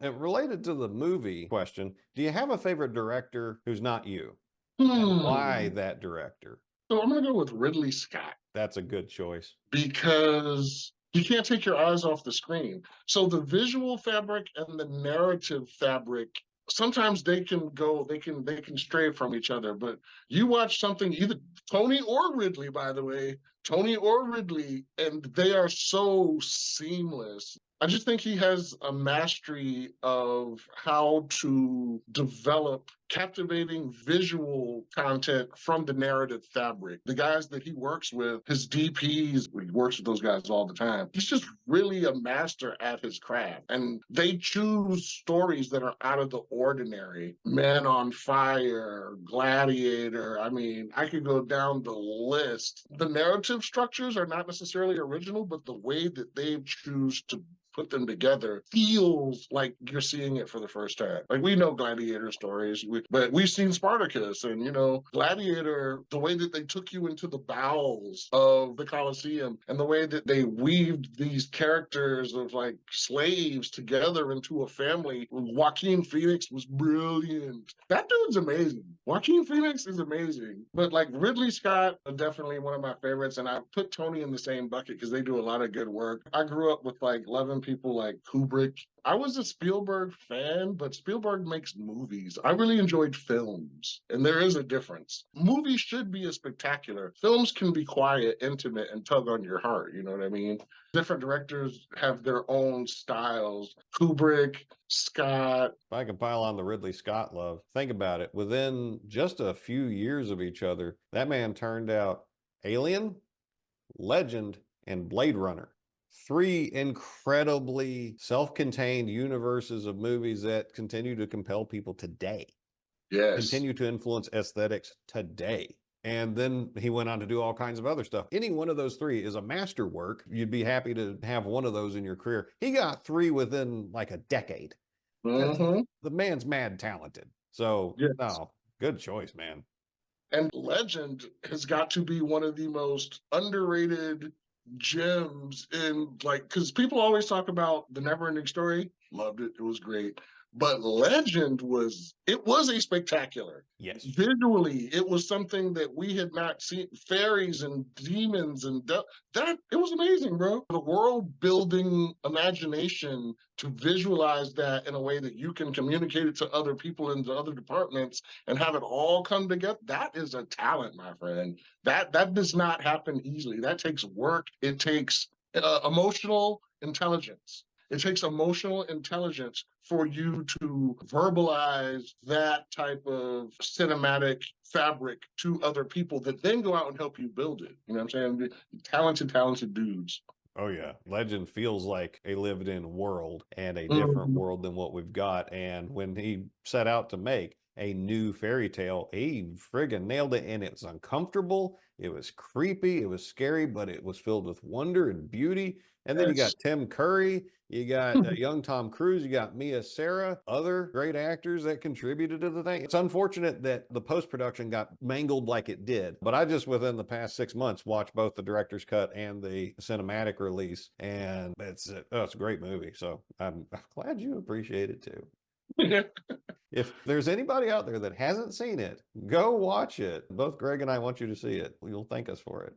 And related to the movie question, do you have a favorite director who's not you? And why Hmm. that director? So I'm gonna go with Ridley Scott That's a good choice. because you can't take your eyes off the screen. So the visual fabric and the narrative fabric, sometimes they can stray from each other. But you watch something, either Tony or Ridley, by the way, Tony or Ridley, and they are so seamless. I just think he has a mastery of how to develop captivating visual content from the narrative fabric. The guys that he works with, his DPs, he works with those guys all the time. He's just really a master at his craft. And they choose stories that are out of the ordinary. Men on Fire, Gladiator. I mean, I could go down the list. The narrative structures are not necessarily original, but the way that they choose to put them together feels like you're seeing it for the first time. Like, we know Gladiator stories, but we've seen Spartacus, and Gladiator, the way that they took you into the bowels of the Colosseum and the way that they weaved these characters of like slaves together into a family. Joaquin Phoenix was brilliant. That dude's amazing. Joaquin Phoenix is amazing. But like Ridley Scott, definitely one of my favorites, and I put Tony in the same bucket because they do a lot of good work. I grew up with like loving people like Kubrick. I was a Spielberg fan, but Spielberg makes movies. I really enjoyed films, and there is a difference. Movies should be a spectacular. Films can be quiet, intimate, and tug on your heart. You know what I mean? Different directors have their own styles. Kubrick, Scott. If I can pile on the Ridley Scott love, think about it. Within just a few years of each other, that man turned out Alien, Legend, and Blade Runner. Three incredibly self-contained universes of movies that continue to compel people today, Yes. continue to influence aesthetics today. And then he went on to do all kinds of other stuff. Any one of those three is a masterwork. You'd be happy to have one of those in your career. He got three within like a decade. That's Mm-hmm. the man's mad talented. So, Yes. no, good choice, man. And Legend has got to be one of the most underrated gems in, like, because people always talk about the never ending story. Loved it. It was great. But Legend was a spectacular. Yes. Visually, it was something that we had not seen. Fairies and demons and that it was amazing, bro. The world building imagination to visualize that in a way that you can communicate it to other people in the other departments and have it all come together. That is a talent, my friend. That does not happen easily. That takes work. It takes emotional intelligence. It takes emotional intelligence for you to verbalize that type of cinematic fabric to other people that then go out and help you build it. You know what I'm saying? Talented, talented dudes. Oh yeah, Legend feels like a lived-in world and a different Mhm. world than what we've got. And when he set out to make a new fairy tale, he friggin' nailed it. And it was uncomfortable, it was creepy, it was scary, but it was filled with wonder and beauty. And then you got Yes. Tim Curry, you got young Tom Cruise, you got Mia Sara, other great actors that contributed to the thing. It's unfortunate that the post-production got mangled like it did, but I just within the past 6 months watched both the director's cut and the cinematic release, and it's a great movie. So I'm glad you appreciate it too. If there's anybody out there that hasn't seen it, go watch it. Both Greg and I want you to see it. You'll thank us for it.